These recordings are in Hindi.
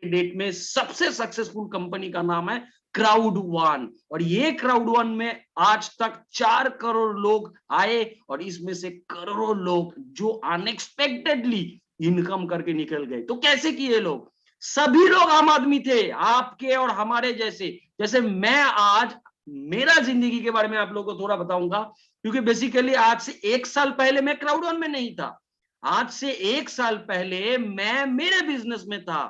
डेट में सबसे सक्सेसफुल कंपनी का नाम है क्राउड वन, और ये क्राउड वन में आज तक 4 करोड़ लोग आए, और इसमें से करोड़ों लोग जो अनएक्सपेक्टेडली इनकम करके निकल गए। तो कैसे किए लोग? सभी लोग आम आदमी थे, आपके और हमारे जैसे। जैसे मैं आज मेरा जिंदगी के बारे में आप लोगों को थोड़ा बताऊंगा, क्योंकि बेसिकली आज से 1 साल पहले मैं क्राउड वन में नहीं था। आज से 1 साल पहले मैं मेरे बिजनेस में था।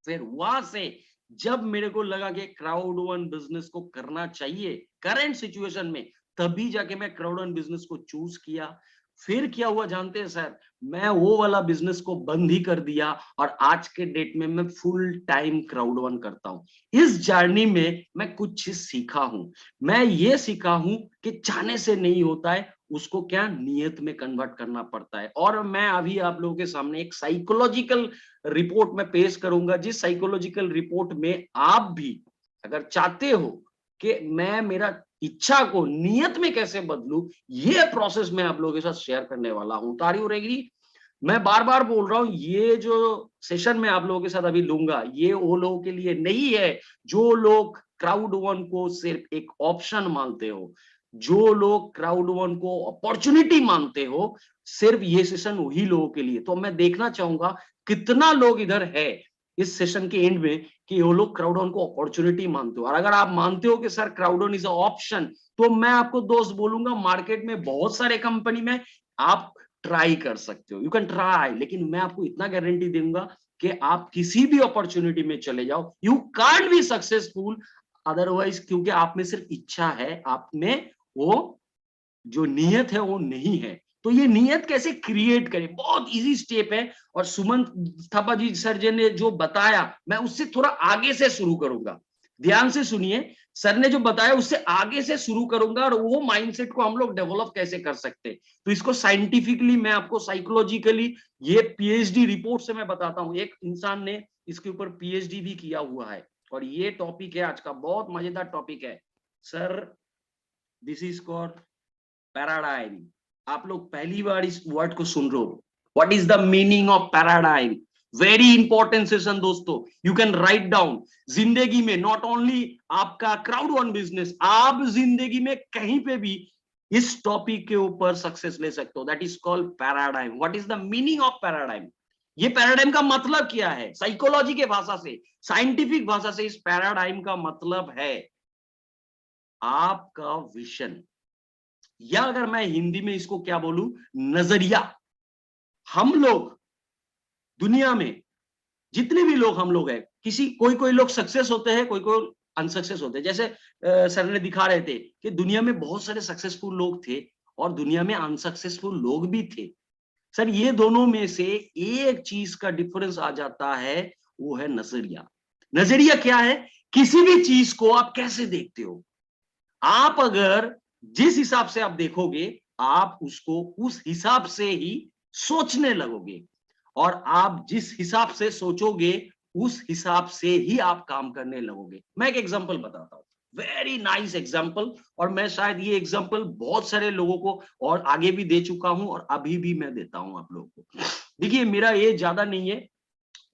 फिर वहां से जब मेरे को लगा कि क्राउड वन बिजनेस को करना चाहिए करंट सिचुएशन में, तभी जाके मैं क्राउड वन बिजनेस को चूज किया। फिर क्या हुआ जानते हैं सर? मैं वो वाला बिजनेस को बंद ही कर दिया, और आज के डेट में मैं फुल टाइम क्राउड वन करता हूं। इस जर्नी में मैं कुछ चीज सीखा हूं। मैं ये सीखा हूं कि चाहने से नहीं होता है, उसको क्या नियत में कन्वर्ट करना पड़ता है। और मैं अभी आप लोगों के सामने एक साइकोलॉजिकल रिपोर्ट में पेश करूंगा, जिस साइकोलॉजिकल रिपोर्ट में आप भी अगर चाहते हो कि मैं मेरा इच्छा को नियत में कैसे बदलूं, ये प्रोसेस मैं आप लोगों के साथ शेयर करने वाला हूं। तारी हो रहेगी। मैं बार बार बोल रहा हूं, ये जो सेशन मैं आप लोगों के साथ अभी लूंगा, ये वो लोगों के लिए नहीं है जो लोग क्राउड वन को सिर्फ एक ऑप्शन मानते हो, जो लोग क्राउड वन को अपॉर्चुनिटी मानते हो। सिर्फ ये सेशन वही लोगों के लिए। तो मैं देखना चाहूंगा कितना लोग इधर है इस सेशन के एंड में कि वो लोग क्राउड वन को अपॉर्चुनिटी मानते हो। और अगर आप मानते हो कि sir crowd one is a option, तो मैं आपको दोस्त बोलूंगा, मार्केट में बहुत सारे कंपनी में आप ट्राई कर सकते हो, यू कैन ट्राई। लेकिन मैं आपको इतना गारंटी दूंगा कि आप किसी भी अपॉर्चुनिटी में चले जाओ, you can't be successful otherwise, क्योंकि आप में सिर्फ इच्छा है, आप में वो जो नियत है वो नहीं है। तो ये नियत कैसे क्रिएट करें, बहुत इजी स्टेप है। और सुमन थापा जी सर जी ने जो बताया, मैं उससे थोड़ा आगे से शुरू करूंगा। ध्यान से सुनिए, सर ने जो बताया उससे आगे से शुरू करूंगा, और वो माइंडसेट को हम लोग डेवलप कैसे कर सकते हैं। तो इसको साइंटिफिकली मैं आपको साइकोलॉजिकली ये पीएचडी रिपोर्ट से मैं बताता हूं। एक इंसान ने इसके ऊपर पीएचडी भी किया हुआ है, और ये टॉपिक है आज का, बहुत मजेदार टॉपिक है sir. This is called paradigm. आप लोग पहली बार इस वर्ड को सुन रहे हो। What is the meaning of paradigm? Very important session दोस्तों, यू कैन राइट डाउन। जिंदगी में नॉट ओनली आपका क्राउड वन बिजनेस, आप जिंदगी में कहीं पे भी इस टॉपिक के ऊपर सक्सेस ले सकते हो। That is called paradigm. What is the meaning of paradigm? ये पैराडाइम का मतलब क्या है? साइकोलॉजी के भाषा से, साइंटिफिक भाषा से, इस पैराडाइम का मतलब है आपका विजन, या अगर मैं हिंदी में इसको क्या बोलूं, नजरिया। हम लोग दुनिया में जितने भी लोग हम लोग हैं, किसी कोई कोई लोग सक्सेस होते हैं, कोई कोई अनसक्सेस होते हैं। जैसे सर ने दिखा रहे थे कि दुनिया में बहुत सारे सक्सेसफुल लोग थे, और दुनिया में अनसक्सेसफुल लोग भी थे। सर ये दोनों में से एक चीज का डिफरेंस आ जाता है, वो है नजरिया। नजरिया क्या है? किसी भी चीज को आप कैसे देखते हो। आप अगर जिस हिसाब से आप देखोगे, आप उसको उस हिसाब से ही सोचने लगोगे, और आप जिस हिसाब से सोचोगे उस हिसाब से ही आप काम करने लगोगे। मैं एक एग्जांपल बताता हूं, वेरी नाइस एग्जांपल। और मैं शायद ये एग्जांपल बहुत सारे लोगों को और आगे भी दे चुका हूं, और अभी भी मैं देता हूं आप लोगों को। देखिए मेरा एज ज्यादा नहीं है,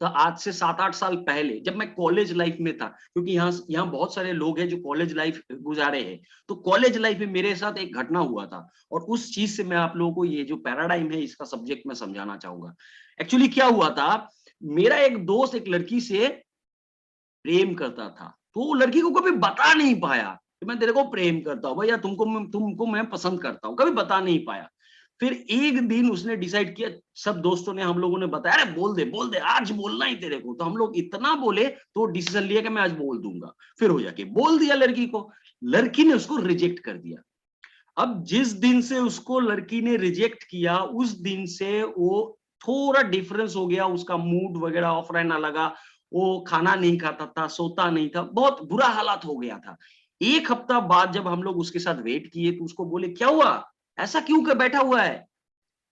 तो आज से 7-8 साल पहले जब मैं कॉलेज लाइफ में था, क्योंकि यहाँ बहुत सारे लोग हैं जो कॉलेज लाइफ गुजारे हैं, तो कॉलेज लाइफ में मेरे साथ एक घटना हुआ था, और उस चीज से मैं आप लोगों को ये जो पैराडाइम है इसका सब्जेक्ट में समझाना चाहूंगा। एक्चुअली क्या हुआ था, मेरा एक दोस्त एक लड़की से प्रेम करता था, तो वो लड़की को कभी बता नहीं पाया कि मैं तेरे को प्रेम करता हूँ भैया, तुमको मैं पसंद करता हूँ, कभी बता नहीं पाया। फिर एक दिन उसने डिसाइड किया, सब दोस्तों ने हम लोगों ने बताया, अरे बोल दे आज बोलना ही तेरे को। तो हम लोग इतना बोले तो डिसीजन लिया कि मैं आज बोल दूंगा। फिर हो जाके बोल दिया लड़की को, लड़की ने उसको रिजेक्ट कर दिया। अब जिस दिन से उसको लड़की ने रिजेक्ट किया, उस दिन से वो थोड़ा डिफरेंस हो गया, उसका मूड वगैरह ऑफ रहना लगा, वो खाना नहीं खाता था, सोता नहीं था, बहुत बुरा हालात हो गया था। एक हफ्ता बाद जब हम लोग उसके साथ वेट किए, तो उसको बोले क्या हुआ, ऐसा क्यों कर बैठा हुआ है?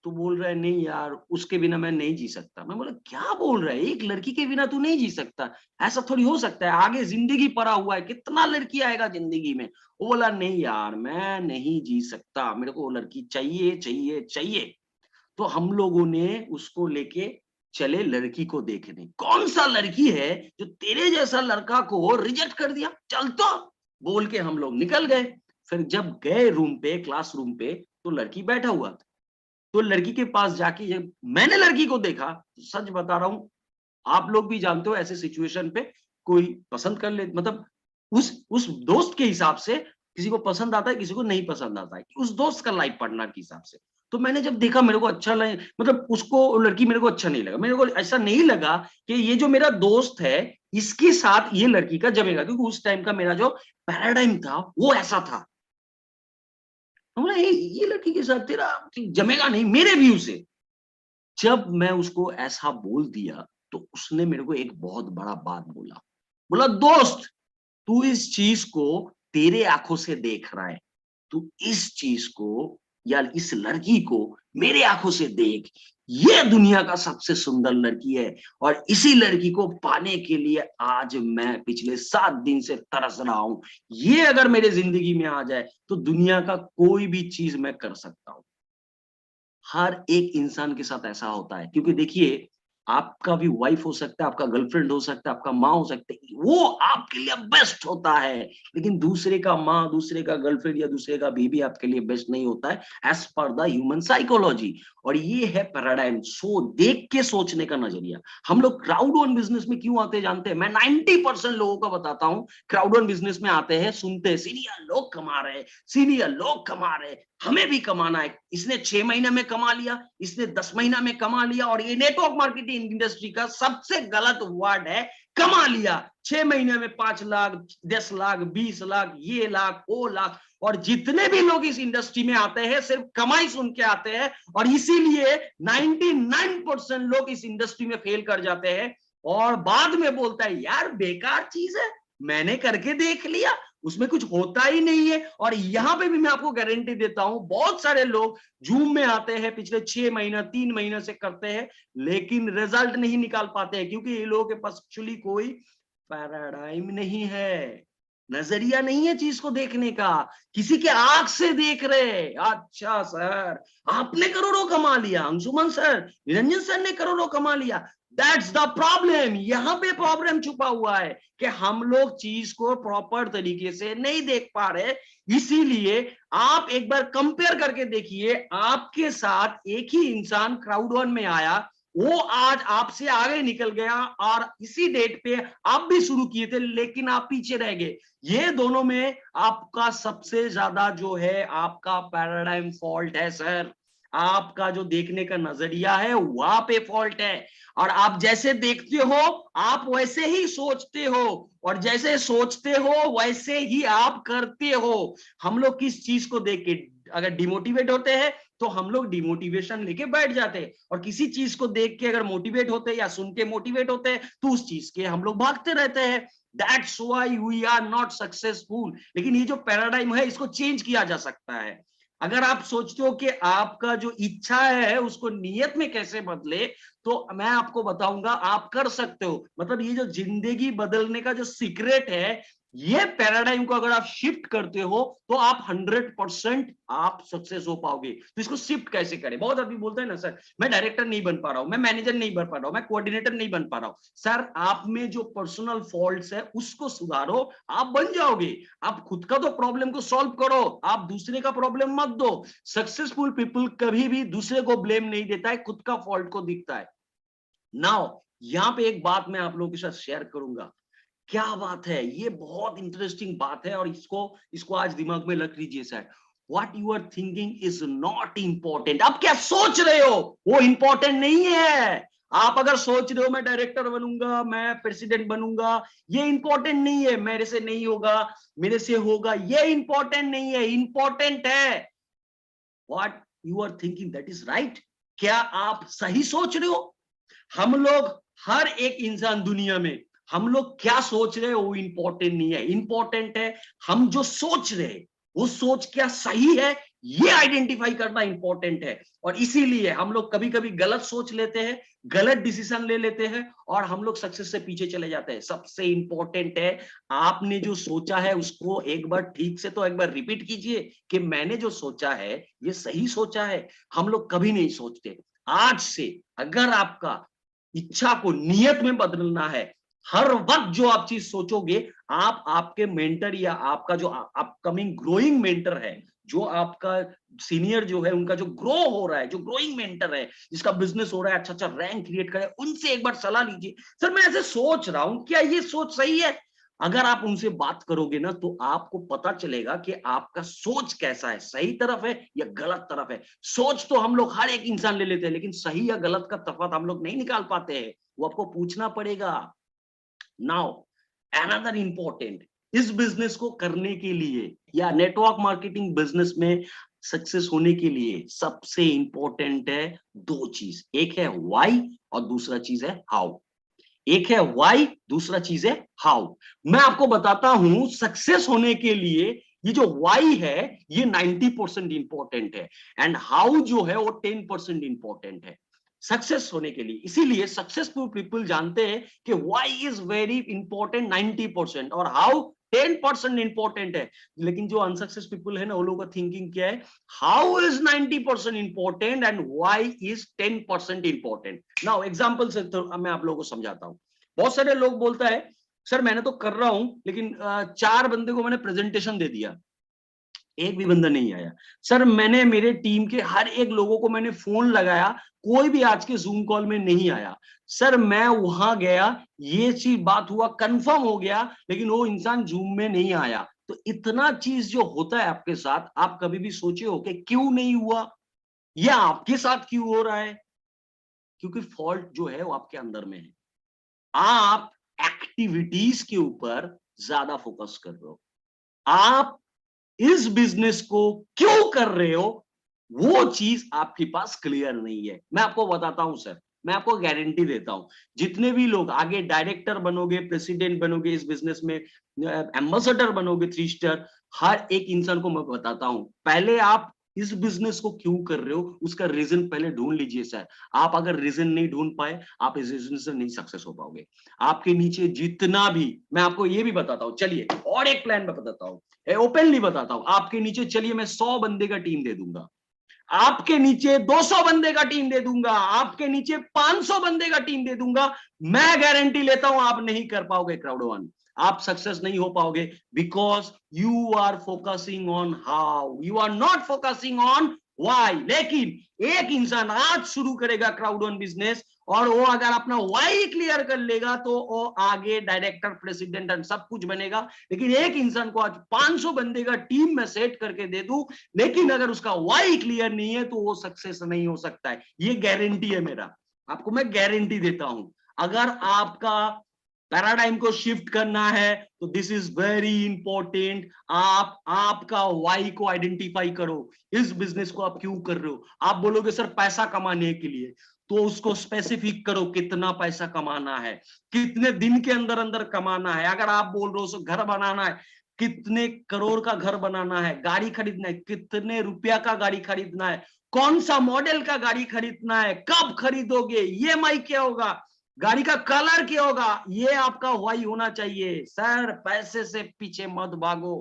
तो बोल रहा है नहीं यार, उसके बिना मैं नहीं जी सकता। मैं बोला क्या बोल रहा है, एक लड़की के बिना तू नहीं जी सकता? ऐसा थोड़ी हो सकता है, आगे जिंदगी पड़ा हुआ है, कितना लड़की आएगा जिंदगी में। वो बोला नहीं यार मैं नहीं जी सकता, मेरे को वो लड़की चाहिए चाहिए चाहिए। तो हम लोगों ने उसको लेके चले लड़की को देखने। कौन सा लड़की है जो तेरे जैसा लड़का को रिजेक्ट कर दिया, चल तो बोल के हम लोग निकल गए। फिर जब गए रूम पे, क्लास रूम पे, तो लड़की बैठा हुआ था। तो लड़की के पास जाके जब मैंने लड़की को देखा, तो सच बता रहा हूं, आप लोग भी जानते हो ऐसे सिचुएशन पे कोई पसंद कर ले, मतलब उस दोस्त के हिसाब से किसी को पसंद आता है, किसी को नहीं पसंद आता है, उस दोस्त का लाइफ पार्टनर के हिसाब से। तो मैंने जब देखा मेरे को अच्छा लगे, मतलब उसको लड़की मेरे को अच्छा नहीं लगा, मेरे को ऐसा नहीं लगा कि ये जो मेरा दोस्त है इसके साथ ये लड़की का जमेगा, क्योंकि उस टाइम का मेरा जो पैराडाइम था वो ऐसा था। तो बोला ये लड़की के साथ तेरा जमेगा नहीं मेरे व्यू से। जब मैं उसको ऐसा बोल दिया तो उसने मेरे को एक बहुत बड़ा बात बोला। बोला दोस्त, तू इस चीज को तेरे आंखों से देख रहा है, तू इस चीज को या इस लड़की को मेरे आंखों से देख। ये दुनिया का सबसे सुंदर लड़की है और इसी लड़की को पाने के लिए आज मैं पिछले 7 दिन से तरस रहा हूं। ये अगर मेरे जिंदगी में आ जाए तो दुनिया का कोई भी चीज मैं कर सकता हूं। हर एक इंसान के साथ ऐसा होता है, क्योंकि देखिए आपका भी वाइफ हो सकता है, आपका गर्लफ्रेंड हो सकता है, आपका माँ हो सकता है, वो आपके लिए बेस्ट होता है। लेकिन दूसरे का माँ, दूसरे का गर्लफ्रेंड या दूसरे का बीवी आपके लिए बेस्ट नहीं होता है, as per the human psychology. और ये है पैराडाइम, देख के सोचने का नजरिया। हम लोग क्राउड वन बिजनेस में क्यों आते हैं जानते हैं? मैं 90% लोगों का बताता हूँ, क्राउड वन बिजनेस में आते हैं, सुनते हैं सीनियर लोग कमा रहे हैं, सीनियर लोग कमा रहे हैं, हमें भी कमाना है। इसने 6 महीने में कमा लिया, इसने 10 महीना में कमा लिया। और ये नेटवर्क मार्केटिंग इंडस्ट्री का सबसे गलत वर्ड है, कमा लिया। 6 महीने में 5 लाख, 10 लाख, 20 लाख, ये लाख, वो लाख। और जितने भी लोग इस इंडस्ट्री में आते हैं सिर्फ कमाई सुन के आते हैं, और इसीलिए 99% लोग इस इंडस्ट्री में फेल कर जाते हैं। और बाद में बोलता है यार बेकार चीज है, मैंने करके देख लिया, उसमें कुछ होता ही नहीं है। और यहां पे भी मैं आपको गारंटी देता हूं, बहुत सारे लोग जूम में आते हैं, पिछले 6 महीना 3 महीने से करते हैं, लेकिन रिजल्ट नहीं निकाल पाते हैं, क्योंकि ये लोगों के पास एक्चुअली कोई पैराडाइम नहीं है, नजरिया नहीं है चीज को देखने का। किसी के आंख से देख रहे, अच्छा सर आपने करोड़ों कमा लिया, अंशुमन सर, निरंजन सर ने करोड़ों कमा लिया। दैट्स द प्रॉब्लम, यहां पे प्रॉब्लम छुपा हुआ है कि हम लोग चीज को प्रॉपर तरीके से नहीं देख पा रहे। इसीलिए आप एक बार कंपेयर करके देखिए, आपके साथ एक ही इंसान क्राउड वन में आया, वो आज आपसे आगे निकल गया, और इसी डेट पे आप भी शुरू किए थे लेकिन आप पीछे रह गए। ये दोनों में आपका सबसे ज्यादा जो है आपका पैराडाइम फॉल्ट है सर। आपका जो देखने का नजरिया है वहां पे फॉल्ट है। और आप जैसे देखते हो आप वैसे ही सोचते हो, और जैसे सोचते हो वैसे ही आप करते हो। हम लोग किस चीज को देख के अगर डिमोटिवेट होते हैं तो हम लोग डिमोटिवेशन लेके बैठ जाते हैं, और किसी चीज को देख के अगर मोटिवेट होते हैं या सुन के मोटिवेट होते हैं तो उस चीज के हम लोग भागते रहते हैं। That's why we are not successful. लेकिन ये जो पैराडाइम है इसको चेंज किया जा सकता है। अगर आप सोचते हो कि आपका जो इच्छा है उसको नियत में कैसे बदले, तो मैं आपको बताऊंगा आप कर सकते हो। मतलब ये जो जिंदगी बदलने का जो सीक्रेट है, ये पैराडाइम को अगर आप शिफ्ट करते हो तो आप 100% आप सक्सेस हो पाओगे। तो इसको शिफ्ट कैसे करें? बहुत आदमी बोलते हैं ना सर मैं डायरेक्टर नहीं बन पा रहा हूं, मैं मैनेजर नहीं बन पा रहा हूं, मैं कोऑर्डिनेटर नहीं बन पा रहा हूं। सर आप में जो पर्सनल फॉल्ट्स है उसको सुधारो, आप बन जाओगे। आप खुद का तो प्रॉब्लम को सॉल्व करो, आप दूसरे का प्रॉब्लम मत दो। सक्सेसफुल पीपल कभी भी दूसरे को ब्लेम नहीं देता है, खुद का फॉल्ट को दिखता है। नाउ यहां पे एक बात मैं आप लोगों के साथ शेयर करूंगा। क्या बात है, ये बहुत इंटरेस्टिंग बात है, और इसको इसको आज दिमाग में रख लीजिए sir. What you are thinking is not important. आप क्या सोच रहे हो वो इंपॉर्टेंट नहीं है। आप अगर सोच रहे हो मैं डायरेक्टर बनूंगा, मैं प्रेसिडेंट बनूंगा, ये इंपॉर्टेंट नहीं है। मेरे से नहीं होगा, मेरे से होगा, ये इंपॉर्टेंट नहीं है। इंपॉर्टेंट है what you are thinking, that is right. क्या आप सही सोच रहे हो? हम लोग, हर एक इंसान दुनिया में, हम लोग क्या सोच रहे हैं वो इंपॉर्टेंट नहीं है। इंपॉर्टेंट है हम जो सोच रहे हैं वो सोच क्या सही है, ये आइडेंटिफाई करना इंपॉर्टेंट है। और इसीलिए हम लोग कभी कभी गलत सोच लेते हैं, गलत डिसीजन ले लेते हैं, और हम लोग सक्सेस से पीछे चले जाते हैं। सबसे इंपॉर्टेंट है आपने जो सोचा है उसको एक बार ठीक से तो एक बार रिपीट कीजिए कि मैंने जो सोचा है ये सही सोचा है। हम लोग कभी नहीं सोचते। आज से अगर आपका इच्छा को नियत में बदलना है। हर वक्त जो आप चीज सोचोगे, आप आपके मेंटर या आपका जो अपकमिंग ग्रोइंग मेंटर है, जो आपका सीनियर जो है, उनका जो ग्रो हो रहा है, जो ग्रोइंग मेंटर है, जिसका बिजनेस हो रहा है, अच्छा अच्छा रैंक क्रिएट करे, उनसे एक बार सलाह लीजिए। सर मैं ऐसे सोच रहा हूं, क्या ये सोच सही है? अगर आप उनसे बात करोगे ना, तो आपको पता चलेगा कि आपका सोच कैसा है, सही तरफ है या गलत तरफ है। सोच तो हम लोग हर एक इंसान ले लेते हैं, लेकिन सही या गलत का तफावत हम लोग नहीं निकाल पाते हैं, वो आपको पूछना पड़ेगा। नाउ अनदर इंपॉर्टेंट, इस बिजनेस को करने के लिए या नेटवर्क मार्केटिंग बिजनेस में सक्सेस होने के लिए सबसे इंपॉर्टेंट है दो चीज, एक है व्हाई और दूसरा चीज है हाउ। एक है व्हाई, दूसरा चीज है हाउ। मैं आपको बताता हूं, सक्सेस होने के लिए ये जो व्हाई है ये 90% इंपॉर्टेंट है, एंड हाउ जो है वो 10% इंपॉर्टेंट है सक्सेस होने के लिए। इसीलिए सक्सेसफुल पीपल जानते हैं कि व्हाई इज वेरी इंपॉर्टेंट 90% और हाउ 10% इंपॉर्टेंट है। लेकिन जो अनसक्सेस पीपल है ना, वो लोगों का थिंकिंग क्या है, how is 90% important and why is 10% important. Now example से तो मैं आप लोगों को समझाता हूं। बहुत सारे लोग बोलता है, सर मैंने तो कर रहा हूं, लेकिन 4 बंदे को मैंने प्रेजेंटेशन दे दिया, एक भी बंदा नहीं आया। सर मैंने मेरे टीम के हर एक लोगों को मैंने फोन लगाया, कोई भी आज के जूम कॉल में नहीं आया। सर मैं वहां गया, ये चीज बात हुआ, कंफर्म हो गया, लेकिन वो इंसान जूम में नहीं आया। तो इतना चीज जो होता है आपके साथ, आप कभी भी सोचे हो कि क्यों नहीं हुआ, या आपके साथ क्यों हो रहा है? क्योंकि फॉल्ट जो है वो आपके अंदर में है। आप एक्टिविटीज के ऊपर ज्यादा फोकस कर रहे हो। आप इस बिजनेस को क्यों कर रहे हो, वो चीज आपके पास क्लियर नहीं है। मैं आपको बताता हूं सर, मैं आपको गारंटी देता हूं, जितने भी लोग आगे डायरेक्टर बनोगे, प्रेसिडेंट बनोगे इस बिजनेस में, एम्बेसडर बनोगे 3 स्टार, हर एक इंसान को मैं बताता हूं, पहले आप इस बिजनेस को क्यों कर रहे हो उसका रीजन पहले ढूंढ लीजिए सर। आप अगर रीजन नहीं ढूंढ पाए, आप इस बिजनेस से नहीं सक्सेस हो पाओगे। आपके नीचे जितना भी, मैं आपको ये भी बताता हूं, चलिए और एक प्लान में बताता हूं, ओपनली बताता हूं, आपके नीचे चलिए मैं 100 बंदे का टीम दे दूंगा, आपके नीचे 200 बंदे का टीम दे दूंगा, आपके नीचे 500 बंदे का टीम दे दूंगा, मैं गारंटी लेता हूं आप नहीं कर पाओगे क्राउड वन, आप सक्सेस नहीं हो पाओगे। Because you are focusing on how, you are not focusing on why. लेकिन एक इंसान आज शुरू करेगा क्राउड वन बिजनेस, और वो अगर अपना वाई क्लियर कर लेगा तो वो आगे डायरेक्टर, प्रेसिडेंट एंड सब कुछ बनेगा। लेकिन एक इंसान को आज 500 बंदे का टीम में सेट करके दे दूं, लेकिन अगर उसका वाई क्लियर नहीं है तो वो सक्सेस नहीं हो सकता है। ये गारंटी है मेरा, आपको मैं गारंटी देता हूं। अगर आपका पैराडाइम को शिफ्ट करना है तो दिस इज वेरी इंपॉर्टेंट, आप आपका वाई को आइडेंटिफाई करो। इस बिजनेस को आप क्यों कर रहे हो? आप बोलोगे सर पैसा कमाने के लिए, तो उसको स्पेसिफिक करो, कितना पैसा कमाना है, कितने दिन के अंदर अंदर कमाना है। अगर आप बोल रहे हो सो घर बनाना है, कितने करोड़ का घर बनाना है, गाड़ी खरीदना है, कितने रुपया का गाड़ी खरीदना है, कौन सा मॉडल का गाड़ी खरीदना है, कब खरीदोगे, ईएमआई क्या होगा, गाड़ी का कलर क्या होगा, ये आपका वाई होना चाहिए। सर पैसे से पीछे मत भागो,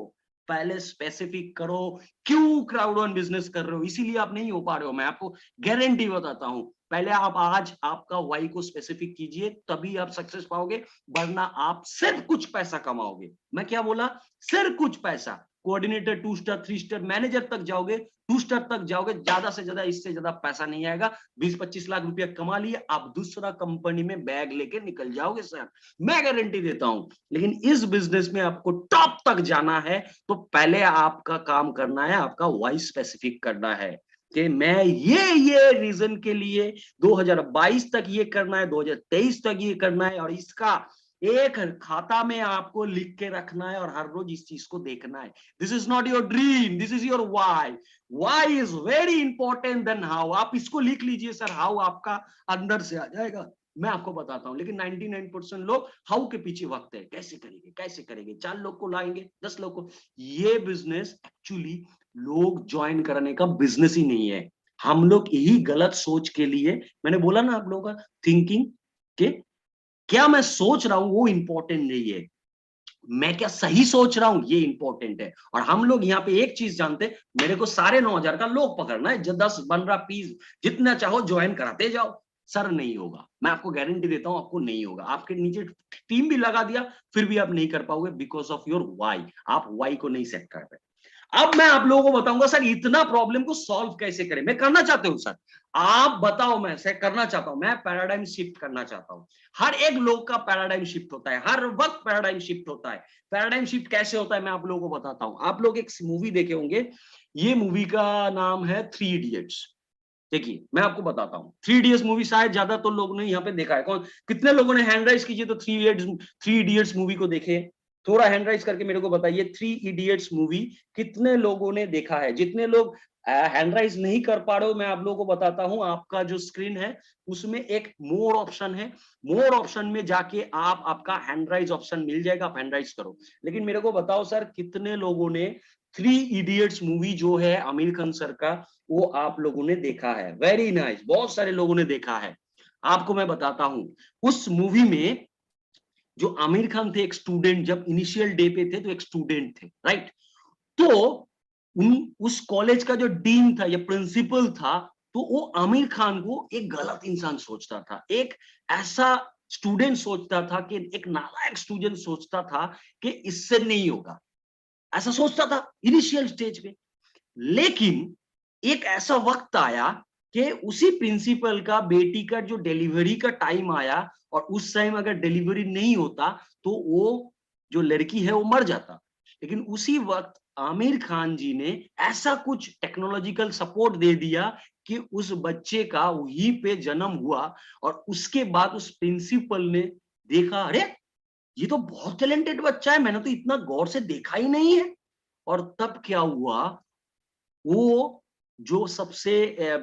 पहले स्पेसिफिक करो क्यों क्राउड वन बिजनेस कर रहे हो, इसीलिए आप नहीं हो पा रहे हो। मैं आपको गारंटी बताता हूं, पहले आप आज आपका वाई को स्पेसिफिक कीजिए, तभी आप सक्सेस पाओगे, वरना आप सिर्फ कुछ पैसा कमाओगे। मैं क्या बोला, सिर्फ कुछ पैसा, कोऑर्डिनेटर 2 स्टार 3 स्टार मैनेजर तक जाओगे, 2 स्टार तक जाओगे, ज्यादा से ज्यादा इससे ज्यादा पैसा नहीं आएगा। 20-25 लाख रुपया कमा लिए, आप दूसरा कंपनी में बैग लेके निकल जाओगे सर, मैं गारंटी देता हूं। लेकिन इस बिजनेस में आपको टॉप तक जाना है, तो पहले आपका काम करना है, आपका वाई स्पेसिफिक करना है कि मैं ये रीजन के लिए 2022 तक ये करना है, 2023 तक ये करना है, और इसका एक खाता में आपको लिख के रखना है और हर रोज इस चीज को देखना है। This is not your dream, this is your why. Why is very important than how. आप इसको लिख लीजिए सर, हाउ आपका अंदर से आ जाएगा, मैं आपको बताता हूं। लेकिन 99% लोग हाउ के पीछे भागते हैं, कैसे करेंगे कैसे करेंगे, 4 लोग को लाएंगे, 10 लोग को। ये बिजनेस एक्चुअली लोग ज्वाइन करने का बिजनेस ही नहीं है। हम लोग यही गलत सोच के लिए, मैंने बोला ना आप लोगों का थिंकिंग, के क्या मैं सोच रहा हूं वो इंपॉर्टेंट नहीं है, मैं क्या सही सोच रहा हूं ये इंपॉर्टेंट है। और हम लोग यहाँ पे एक चीज जानते, मेरे को 9,500 का लोग पकड़ना है, 10, 15 पीस जितना चाहो ज्वाइन कराते जाओ, सर नहीं होगा, मैं आपको गारंटी देता हूं आपको नहीं होगा। आपके नीचे टीम भी लगा दिया फिर भी आप नहीं कर पाओगे, बिकॉज ऑफ योर वाई। आप वाई को नहीं सेट कर रहे। अब मैं आप लोगों को बताऊंगा सर इतना प्रॉब्लम को सॉल्व कैसे करें। मैं करना चाहते हूं सर, आप बताओ, मैं से करना चाहता हूं, मैं पैराडाइम शिफ्ट करना चाहता हूं। हर एक लोग का पैराडाइम शिफ्ट होता है, हर वक्त पैराडाइम शिफ्ट होता है। पैराडाइम शिफ्ट कैसे होता है मैं आप लोगों को बताता हूं। आप लोग एक मूवी देखे होंगे, ये मूवी का नाम है थ्री इडियट्स। देखिए मैं आपको बताता हूँ, थ्री इडियट्स मूवी शायद ज्यादा तो लोग ने यहाँ पे देखा है। कौन कितने लोगों ने हैंड राइज कीजिए तो थ्री इडियट्स मूवी को देखे। थोड़ा हैंड राइज करके मेरे को बताइए, थ्री इडियट्स मूवी कितने लोगों ने देखा है। जितने लोग हैंड राइज नहीं कर पा रहे हो, मैं आप लोगों को बताता हूँ, आपका जो स्क्रीन है उसमें एक मोर ऑप्शन है। मोर ऑप्शन में जाके आप आपका हैंड राइज ऑप्शन मिल जाएगा, आप हैंड राइज करो। लेकिन मेरे को बताओ सर कितने लोगों ने थ्री इडियट्स मूवी जो है आमिर खान सर का, वो आप लोगों ने देखा है। वेरी नाइस, बहुत सारे लोगों ने देखा है। आपको मैं बताता हूं, उस मूवी में जो आमिर खान थे, एक स्टूडेंट, जब इनिशियल डे पे थे तो एक स्टूडेंट थे, राइट। तो उस कॉलेज का जो डीन था या प्रिंसिपल था, तो वो आमिर खान को एक गलत इंसान सोचता था, एक ऐसा स्टूडेंट सोचता था, कि एक नालायक स्टूडेंट सोचता था कि इससे नहीं होगा, ऐसा सोचता था इनिशियल स्टेज पे। लेकिन एक ऐसा वक्त आया कि उसी प्रिंसिपल का बेटी का जो डिलीवरी का टाइम आया, और उस टाइम अगर डिलीवरी नहीं होता तो वो जो लड़की है वो मर जाता। लेकिन उसी वक्त आमिर खान जी ने ऐसा कुछ टेक्नोलॉजिकल सपोर्ट दे दिया कि उस बच्चे का वहीं पे जन्म हुआ। और उसके बाद उस प्रिंसिपल ने देखा, अरे ये तो बहुत टैलेंटेड बच्चा है, मैंने तो इतना गौर से देखा ही नहीं है। और तब क्या हुआ, वो जो सबसे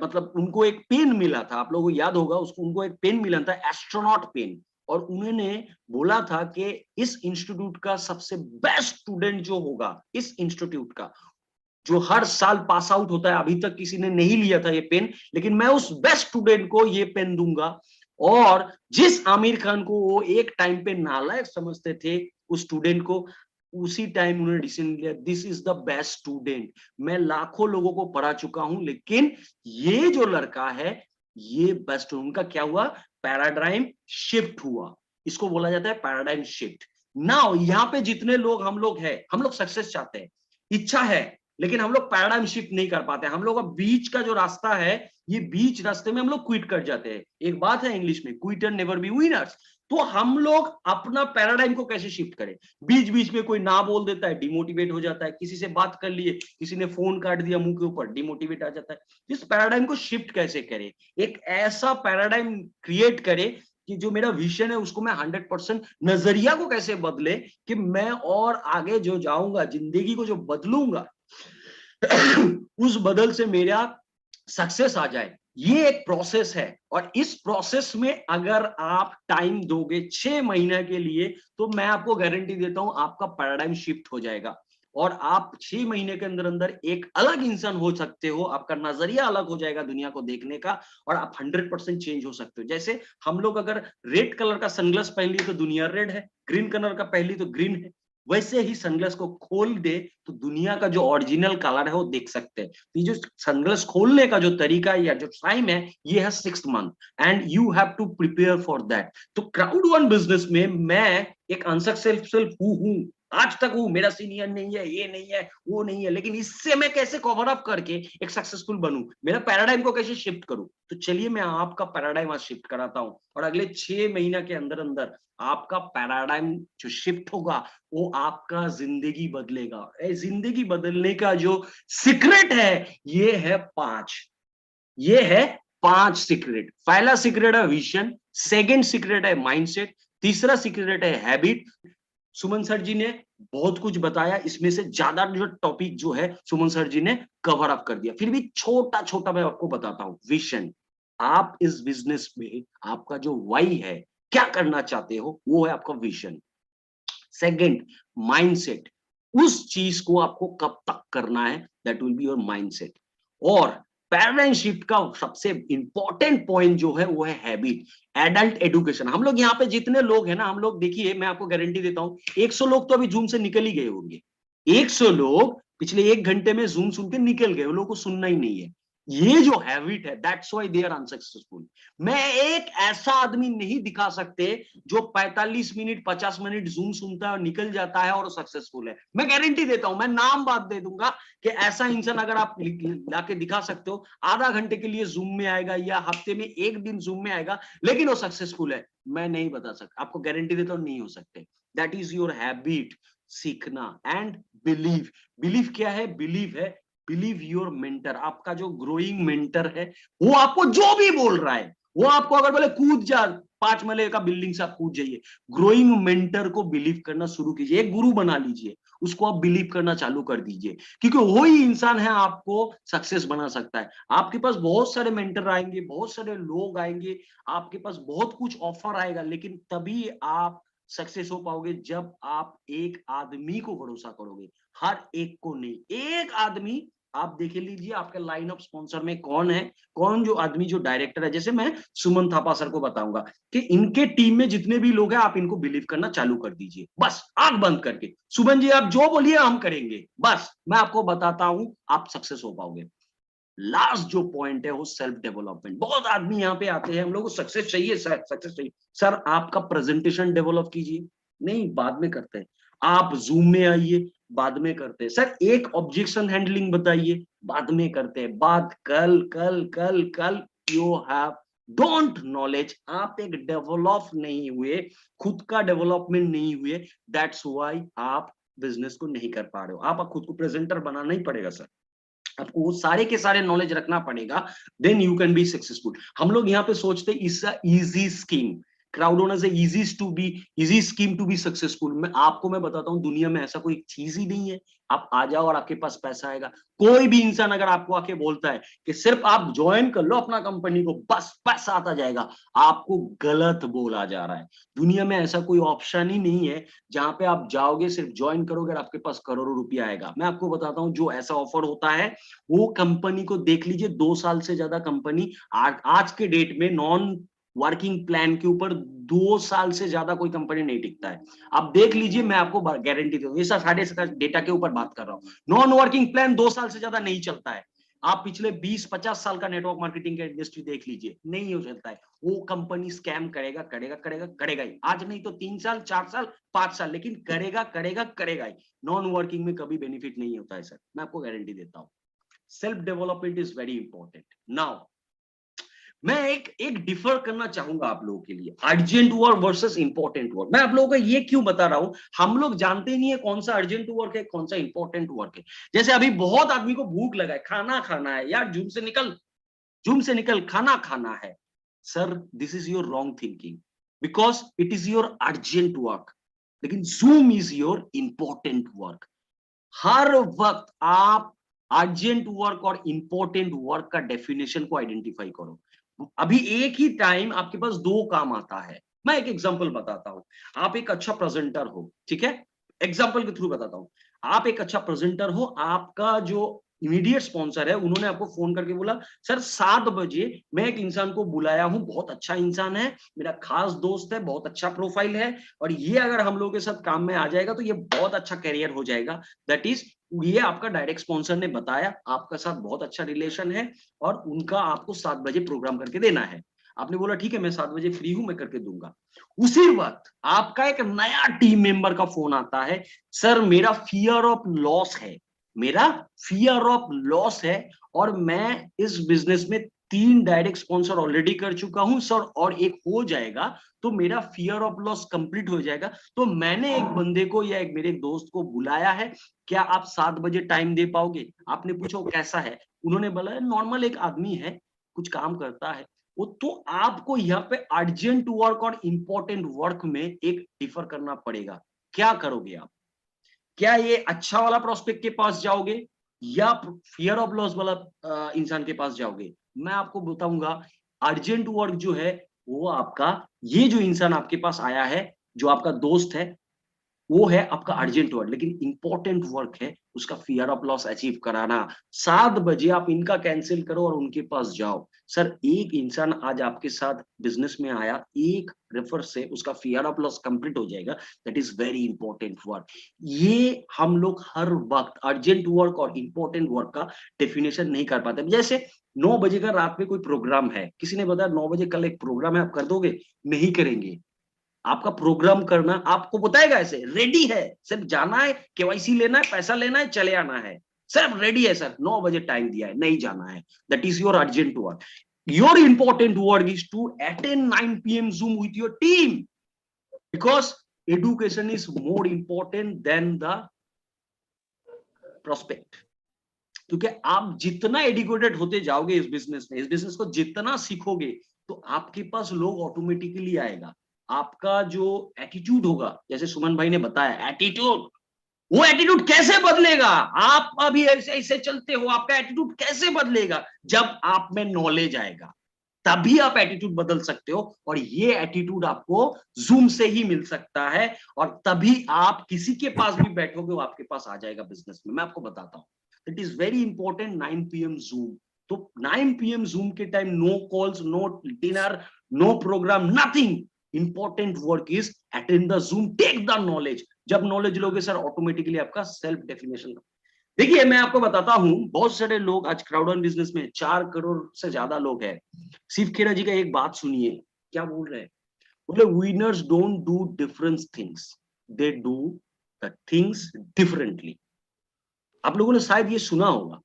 मतलब उनको एक पेन मिला था, आप लोगों को याद होगा उसको, उनको एक पेन मिला था, एस्ट्रोनॉट पेन। और उन्होंने बोला था कि इस इंस्टीट्यूट का सबसे बेस्ट स्टूडेंट जो होगा, इस इंस्टीट्यूट का जो हर साल पास आउट होता है, अभी तक किसी ने नहीं लिया था ये पेन, लेकिन मैं उस बेस्ट स्टूडेंट को ये पेन दूंगा। और जिस आमिर खान को वो एक टाइम पे नालायक समझते थे, उस स्टूडेंट को उसी टाइम उन्होंने डिसीजन लिया, this is the best student. मैं लाखों लोगों को पढ़ा चुका हूं, लेकिन ये जो लड़का है ये बेस्ट। उनका क्या हुआ, पैराडाइम शिफ्ट हुआ। इसको बोला जाता है पैराडाइम शिफ्ट। नाउ यहाँ पे जितने लोग हम लोग हैं, हम लोग सक्सेस चाहते हैं, इच्छा है, लेकिन हम लोग पैराडाइम शिफ्ट नहीं कर पाते। हम लोग का बीच का जो रास्ता है, ये बीच रास्ते में हम लोग क्विट कर जाते हैं। एक बात है इंग्लिश में, क्विटर नेवर बी विनर्स। तो हम लोग अपना पैराडाइम को कैसे शिफ्ट करें। बीच बीच में कोई ना बोल देता है, डिमोटिवेट हो जाता है। किसी से बात कर लिए, किसी ने फोन काट दिया मुंह के ऊपर, डिमोटिवेट आ जाता है। इस पैराडाइम को शिफ्ट कैसे करें, एक ऐसा पैराडाइम क्रिएट करें कि जो मेरा विजन है उसको मैं 100% नजरिया को कैसे बदले, कि मैं और आगे जो जाऊंगा, जिंदगी को जो बदलूंगा उस बदल से मेरा सक्सेस आ जाए। ये एक प्रोसेस है। और इस प्रोसेस में अगर आप टाइम दोगे 6 महीने के लिए, तो मैं आपको गारंटी देता हूं आपका पैराडाइम शिफ्ट हो जाएगा। और आप 6 महीने के अंदर अंदर एक अलग इंसान हो सकते हो, आपका नजरिया अलग हो जाएगा दुनिया को देखने का, और आप 100% चेंज हो सकते हो। जैसे हम लोग अगर रेड कलर का सनग्लास पहन लिए तो दुनिया रेड है, ग्रीन कलर का पहन ली तो ग्रीन है। वैसे ही सनग्लास को खोल दे तो दुनिया का जो ओरिजिनल कलर है वो देख सकते हैं। तो ये जो सनग्लास खोलने का जो तरीका है या जो टाइम है, ये है 6 month, and you have to prepare for that. तो क्राउड वन बिजनेस में मैं एक अनसक्सेसफुल हूं, आज तक हूं, मेरा सीनियर नहीं है, ये नहीं है, वो नहीं है, लेकिन इससे मैं कैसे कवर अप करके एक सक्सेसफुल बनूं, मेरा पैराडाइम को कैसे शिफ्ट करूं। तो चलिए मैं आपका पैराडाइम आज शिफ्ट कराता हूं, और अगले 6 महीने के अंदर अंदर आपका पैराडाइम जो शिफ्ट होगा, वो आपका जिंदगी बदलेगा। जिंदगी बदलने का जो सीक्रेट है, ये है 5। ये है 5 सीक्रेट। पहला सीक्रेट है विजन, सेकंड सीक्रेट है माइंडसेट, तीसरा सीक्रेट है हैबिट। सुमन सर जी ने बहुत कुछ बताया, इसमें से ज्यादा जो टॉपिक जो है सुमन सर जी ने कवर अप कर दिया। फिर भी छोटा छोटा मैं आपको बताता हूं। विजन, आप इस बिजनेस में आपका जो वाई है, क्या करना चाहते हो, वो है आपका विजन। सेकंड, माइंडसेट, उस चीज को आपको कब तक करना है, that will be your mindset. और पैराडाइम शिफ्ट का सबसे इंपॉर्टेंट पॉइंट जो है वो है हैबिट, एडल्ट एजुकेशन। हम लोग यहाँ पे जितने लोग हैं ना, हम लोग देखिए, मैं आपको गारंटी देता हूं 100 लोग तो अभी जूम से निकल ही गए होंगे। 100 लोग पिछले 1 घंटे में जूम सुन के निकल गए, वो लोगों को सुनना ही नहीं है। ये जो हैबिट है, that's why they are unsuccessful. मैं एक ऐसा आदमी नहीं दिखा सकते जो 45 मिनट 50 मिनट जूम सुनता है और निकल जाता है और सक्सेसफुल है। मैं गारंटी देता हूं, मैं नाम बात दे दूंगा कि ऐसा इंसान अगर आप लाके दिखा सकते हो, आधा घंटे के लिए जूम में आएगा या हफ्ते में एक दिन जूम में आएगा, लेकिन वो सक्सेसफुल है, मैं नहीं बता सकता, आपको गारंटी देता हूं नहीं हो सकते। दैट इज योर हैबिट, सीखना एंड बिलीव। बिलीव क्या है? बिलीव है बिलीव योर मेंटर। आपका जो ग्रोइंग मेंटर है वो आपको जो भी बोल रहा है, वो आपको अगर बोले कूद जा 5 मले का बिल्डिंग से, आप कूद जाइए। ग्रोइंग मेंटर को बिलीव करना शुरू कीजिए, एक गुरु बना लीजिए, उसको आप बिलीव करना चालू कर दीजिए, क्योंकि वही इंसान है आपको सक्सेस बना सकता है। आपके पास बहुत सारे मेंटर आएंगे, बहुत सारे लोग आएंगे, आपके पास बहुत कुछ ऑफर आएगा, लेकिन तभी आप सक्सेस हो पाओगे जब आप एक आदमी को भरोसा करोगे, हर एक को नहीं। एक आदमी आप देख लीजिए आपके लाइन ऑफ स्पॉन्सर में कौन है, कौन जो आदमी जो डायरेक्टर है। जैसे मैं सुमन थापा सर को बताऊंगा कि इनके टीम में जितने भी लोग हैं, आप इनको बिलीव करना चालू कर दीजिए, बस आंख बंद करके। सुमन जी आप जो बोलिए हम करेंगे, बस मैं आपको बताता हूं आप सक्सेस हो पाओगे। लास्ट जो पॉइंट है वो सेल्फ डेवलपमेंट। बहुत आदमी यहाँ पे आते हैं, हम लोग को सक्सेस चाहिए सर, सक्सेस चाहिए सर, आपका प्रेजेंटेशन डेवलप कीजिए। नहीं, बाद में करते हैं। आप जूम में आइए, बाद में करते हैं। सर एक ऑब्जेक्शन हैंडलिंग बताइए, बाद में करते हैं। बात कल कल कल कल। यू हैव डोंट नॉलेज, आप एक डेवलप नहीं हुए, खुद का डेवलपमेंट नहीं हुए, दैट्स व्हाई आप बिजनेस को नहीं कर पा रहे हो। आप खुद को प्रेजेंटर बनाना ही पड़ेगा सर, आपको वो सारे के सारे नॉलेज रखना पड़ेगा, then you can be successful. हम लोग यहाँ पे सोचते is a easy scheme, crowd owner से easy scheme to be successful. मैं बताता हूँ, दुनिया में ऐसा कोई चीज ही नहीं है आप आ जाओ और आपके पास पैसा आएगा। कोई भी इंसान अगर आपको आके बोलता है कि सिर्फ आप ज्वाइन कर लो अपना कंपनी को, बस पैसा आता जाएगा, आपको गलत बोला जा रहा है। दुनिया में ऐसा कोई ऑप्शन ही नहीं है जहां पे आप जाओगे सिर्फ ज्वाइन करोगे और आपके पास करोड़ों रुपया आएगा। मैं आपको बताता हूँ, जो ऐसा ऑफर होता है वो कंपनी को देख लीजिए, 2 साल से ज्यादा कंपनी आज के डेट में नॉन वर्किंग प्लान के ऊपर 2 साल से ज्यादा कोई कंपनी नहीं टिकता है। आप देख लीजिए, मैं आपको गारंटी देता हूँ, ये साढ़े डेटा के ऊपर बात कर रहा हूँ। नॉन वर्किंग प्लान 2 साल से ज्यादा नहीं चलता है। आप पिछले 20-50 साल का नेटवर्क मार्केटिंग का इंडस्ट्री देख लीजिए, नहीं हो चलता है। वो कंपनी स्कैम करेगा करेगा करेगा करेगा ही, आज नहीं तो 3 साल 4 साल 5 साल, लेकिन करेगा करेगा करेगा ही। नॉन वर्किंग में कभी बेनिफिट नहीं होता है सर, मैं आपको गारंटी देता हूँ। Self development is very important. Now मैं एक डिफर करना चाहूंगा आप लोगों के लिए, urgent work versus important work. मैं आप लोगों को ये क्यों बता रहा हूं, हम लोग जानते ही नहीं है कौन सा अर्जेंट वर्क है, कौन सा इंपॉर्टेंट वर्क है। जैसे अभी बहुत आदमी को भूख लगा है, खाना खाना है, यार जूम से निकल खाना खाना है। Sir this is your wrong thinking, because it is your urgent work, लेकिन zoom is your important work. हर वक्त आप अर्जेंट वर्क और इंपॉर्टेंट वर्क का डेफिनेशन को आइडेंटिफाई करो। अभी एक ही टाइम आपके पास दो काम आता है। मैं एक एग्जांपल बताता हूं, आप एक अच्छा प्रेजेंटर हो, ठीक है, एग्जांपल के थ्रू बताता हूं। आप एक अच्छा प्रेजेंटर हो, आपका जो इमीडिएट स्पॉन्सर है उन्होंने आपको फोन करके बोला सर 7 बजे मैं एक इंसान को बुलाया हूं, बहुत अच्छा इंसान है, मेरा खास दोस्त है, बहुत अच्छा प्रोफाइल है, और ये अगर हम लोगों के साथ काम में आ जाएगा तो ये बहुत अच्छा करियर हो जाएगा। दैट इज, ये आपका डायरेक्ट स्पॉन्सर ने बताया, आपका साथ बहुत अच्छा रिलेशन है और उनका आपको 7 बजे प्रोग्राम करके देना है। आपने बोला ठीक है मैं 7 बजे फ्री हूं, मैं करके दूंगा। उसी वक्त आपका एक नया टीम मेंबर का फोन आता है, सर मेरा फियर ऑफ लॉस है, मेरा फियर ऑफ लॉस है, और मैं इस बिजनेस में 3 डायरेक्ट स्पॉन्सर ऑलरेडी कर चुका हूं सर, और एक हो जाएगा तो मेरा फियर ऑफ लॉस कंप्लीट हो जाएगा। तो मैंने एक बंदे को या एक मेरे दोस्त को बुलाया है, क्या आप 7 बजे टाइम दे पाओगे? आपने पूछा वो कैसा है, उन्होंने बोला नॉर्मल एक आदमी है, कुछ काम करता है वो। तो आपको यहाँ पे अर्जेंट वर्क और इंपॉर्टेंट वर्क में एक डिफर करना पड़ेगा। क्या करोगे आप? क्या ये अच्छा वाला प्रोस्पेक्ट के पास जाओगे या फियर ऑफ लॉस वाला इंसान के पास जाओगे? मैं आपको बताऊंगा, अर्जेंट वर्क जो है वो आपका, ये जो इंसान आपके पास आया है, जो आपका दोस्त है, वो है आपका अर्जेंट वर्क, लेकिन इंपॉर्टेंट वर्क है उसका फियर ऑफ लॉस अचीव कराना। 7 बजे आप इनका कैंसिल करो और उनके पास जाओ। सर एक इंसान आज आपके साथ बिजनेस में आया, एक रेफर से उसका फियर ऑफ लॉस कंप्लीट हो जाएगा। That is very important work. ये हम लोग हर वक्त अर्जेंट वर्क और इंपॉर्टेंट वर्क का डेफिनेशन नहीं कर पाते। जैसे 9 बजे का रात में कोई प्रोग्राम है, किसी ने बताया 9 बजे कल एक प्रोग्राम है, आप कर दोगे? नहीं करेंगे। आपका प्रोग्राम करना आपको बताएगा, ऐसे रेडी है, सिर्फ जाना है, केवाईसी लेना है, पैसा लेना है, चले आना है, सिर्फ रेडी है सर, 9 बजे टाइम दिया है, नहीं जाना है। That is your urgent work. Your important work is to attend 9 PM Zoom with your team, because education is more important than the prospect। क्योंकि आप जितना एडुकेटेड होते जाओगे इस बिजनेस में, इस बिजनेस को जितना सीखोगे, तो आपके पास लोग ऑटोमेटिकली आएगा। आपका जो एटीट्यूड होगा, जैसे सुमन भाई ने बताया एटीट्यूड, वो एटीट्यूड कैसे बदलेगा? आप अभी ऐसे ऐसे चलते हो, आपका एटीट्यूड कैसे बदलेगा? जब आप में नॉलेज आएगा, तभी आप एटीट्यूड बदल सकते हो। और ये एटीट्यूड आपको जूम से ही मिल सकता है, और तभी आप किसी के पास भी बैठोगे वो आपके पास आ जाएगा बिजनेस में। मैं आपको बताता हूँ, it is very important 9 PM Zoom। तो 9 PM Zoom के time no calls, no dinner, no programme, nothing. Important work is attend the Zoom, take the knowledge. जब नॉलेज लोगे सर, ऑटोमेटिकली आपका सेल्फ डेफिनेशन। देखिए मैं आपको बताता हूं, बहुत सारे लोग आज क्राउड बिजनेस में 4 करोड़ से ज्यादा लोग हैं। शिव खेरा जी का एक बात सुनिए, क्या बोल रहे हैं? बोले winners don't do different things, they do the things differently. आप लोगों ने शायद ये सुना होगा।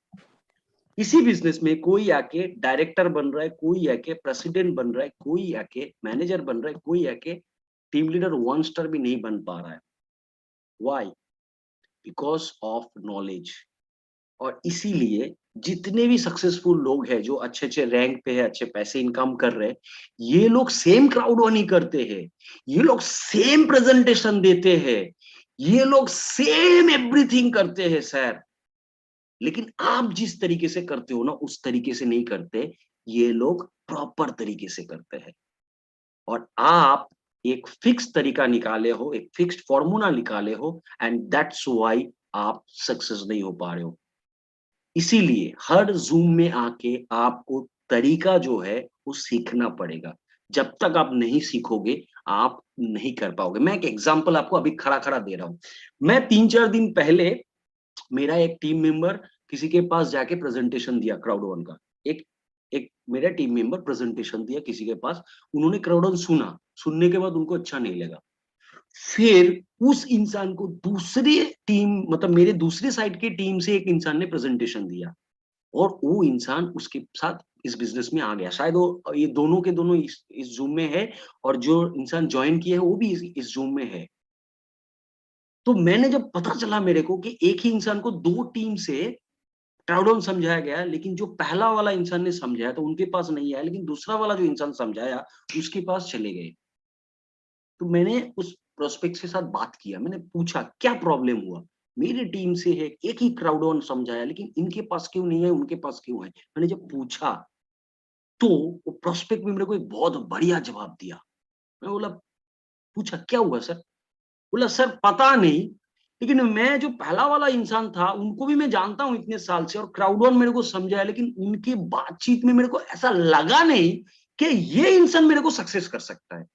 इसी बिजनेस में कोई आके डायरेक्टर बन रहा है, कोई आके प्रेसिडेंट बन रहा है, कोई आके मैनेजर बन रहा है, कोई आके टीम लीडर 1 स्टार भी नहीं बन पा रहा है। व्हाई? Because of knowledge. और इसीलिए जितने भी सक्सेसफुल लोग हैं, जो अच्छे अच्छे रैंक पे है, अच्छे पैसे इनकम कर रहे हैं, ये लोग सेम क्राउड वर्क करते हैं, ये लोग सेम प्रेजेंटेशन देते हैं, ये लोग सेम एवरीथिंग करते हैं सर। लेकिन आप जिस तरीके से करते हो ना, उस तरीके से नहीं करते, ये लोग प्रॉपर तरीके से करते हैं। और आप एक फिक्स तरीका निकाले हो, एक फिक्स्ड फॉर्मूला निकाले हो, एंड दैट्स व्हाई आप सक्सेस नहीं हो पा रहे हो। इसीलिए हर जूम में आके आपको तरीका जो है वो सीखना पड़ेगा। जब तक आप नहीं सीखोगे, आप नहीं कर पाओगे। मैं एक एग्जांपल आपको अभी खड़ा खड़ा दे रहा हूं। मैं 3-4 दिन पहले, मेरा एक टीम मेंबर किसी के पास जाके प्रेजेंटेशन दिया क्राउड वन का। एक एक मेरा टीम मेंबर प्रेजेंटेशन दिया किसी के पास, उन्होंने क्राउड वन सुना, सुनने के बाद उनको अच्छा नहीं लगा। फिर उस इंसान को दूसरी टीम, मतलब मेरे दूसरे साइड की टीम से एक इंसान ने प्रेजेंटेशन दिया, और वो इंसान उसके साथ इस बिजनेस में आ गया। शायद वो, ये दोनों के दोनों इस जूम में है, और जो इंसान ज्वाइन किया है वो भी इस जूम में है। तो मैंने जब पता चला मेरे को कि एक ही इंसान को 2 टीम से क्राउड समझाया गया, लेकिन जो पहला वाला इंसान ने समझाया तो उनके पास नहीं आया, लेकिन दूसरा वाला जो इंसान समझाया उसके पास चले गए। तो मैंने उस प्रोस्पेक्ट के साथ बात किया, मैंने पूछा क्या प्रॉब्लम हुआ? मेरी टीम से है, एक ही क्राउड ऑन समझाया, लेकिन इनके पास क्यों नहीं है, उनके पास क्यों है? मैंने जब पूछा, तो वो प्रोस्पेक्ट में मेरे को एक बहुत बढ़िया जवाब दिया। मैं बोला, पूछा क्या हुआ सर? बोला सर पता नहीं, लेकिन मैं जो पहला वाला इंसान था उनको भी मैं जानता हूं इतने साल से, और क्राउड ऑन मेरे को समझाया, लेकिन उनकी बातचीत में मेरे को ऐसा लगा नहीं कि ये इंसान मेरे को सक्सेस कर सकता है।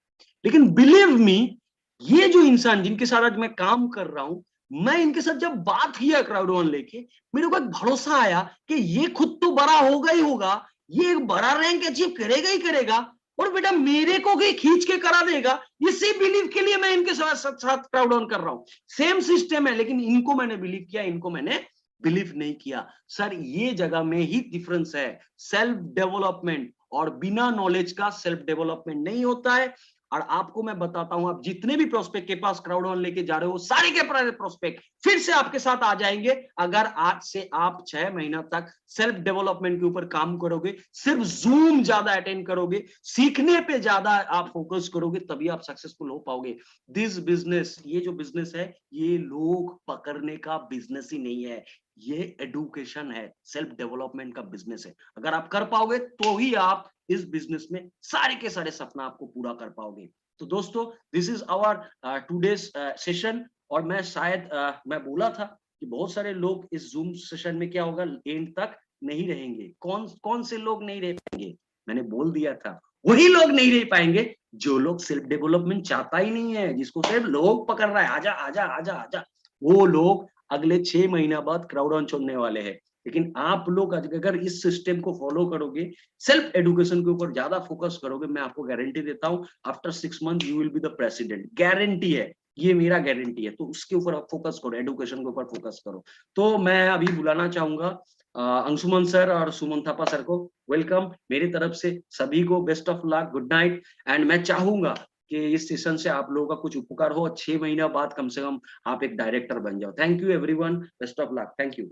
लेकिन बिलीव मी, ये जो इंसान जिनके साथ आज मैं काम कर रहा हूं, मैं इनके साथ जब बात किया क्राउड वन लेके, मेरे को एक भरोसा आया कि ये खुद तो बड़ा होगा ही होगा, ये एक बड़ा रैंक अचीव करेगा ही करेगा, और बेटा मेरे को भी खींच के करा देगा। इसी बिलीव के लिए मैं इनके साथ क्राउड ऑन कर रहा हूं। सेम सिस्टम है, लेकिन इनको मैंने बिलीव किया, इनको मैंने बिलीव नहीं किया। सर ये जगह में ही डिफरेंस है। सेल्फ डेवलपमेंट और बिना नॉलेज का सेल्फ डेवलपमेंट नहीं होता है। और आपको मैं बताता हूं, आप जितने भी प्रोस्पेक्ट के पास क्राउड वन लेके जा रहे हो, सारे के सारे प्रोस्पेक्ट फिर से आपके साथ आ जाएंगे, अगर आज से आप 6 महीना तक सेल्फ डेवलपमेंट के ऊपर काम करोगे, सिर्फ जूम ज्यादा अटेंड करोगे, सीखने पे ज्यादा आप फोकस करोगे, तभी आप सक्सेसफुल हो पाओगे। दिस बिजनेस, ये जो बिजनेस है, ये लोग पकड़ने का बिजनेस ही नहीं है, ये एडुकेशन है, सेल्फ डेवलपमेंट का बिजनेस है। अगर आप कर पाओगे तो ही आप इस बिजनेस में सारे के सारे सपना आपको पूरा कर पाओगे। तो दोस्तों, this is our today's session. और मैं शायद मैं बोला था कि बहुत सारे लोग इस जूम सेशन में क्या होगा एंड तक नहीं रहेंगे। कौन कौन से लोग नहीं रह पाएंगे? मैंने बोल दिया था, वही लोग नहीं रह पाएंगे जो लोग सेल्फ डेवलपमेंट चाहता ही नहीं है, जिसको सिर्फ लोग पकड़ रहा है, आजा आजा आजा आजा। वो लोग अगले 6 महीना बाद क्राउड ऑन छोड़ने वाले हैं। लेकिन आप लोग अगर इस सिस्टम को फॉलो करोगे, सेल्फ एजुकेशन के ऊपर ज्यादा फोकस करोगे, मैं आपको गारंटी देता हूं after 6 month you will be the president. Guarantee है, ये मेरा गारंटी है। तो उसके ऊपर आप फोकस करो, एजुकेशन के ऊपर फोकस करो। तो मैं अभी बुलाना चाहूंगा अंशुमन सर और सुमन थापा सर को। वेलकम मेरी तरफ से सभी को, best of luck, good night. And मैं चाहूंगा कि इस सेशन से आप लोगों का कुछ उपकार हो, 6 महीना बाद कम से कम आप एक डायरेक्टर बन जाओ। Thank you everyone, best of luck, thank you.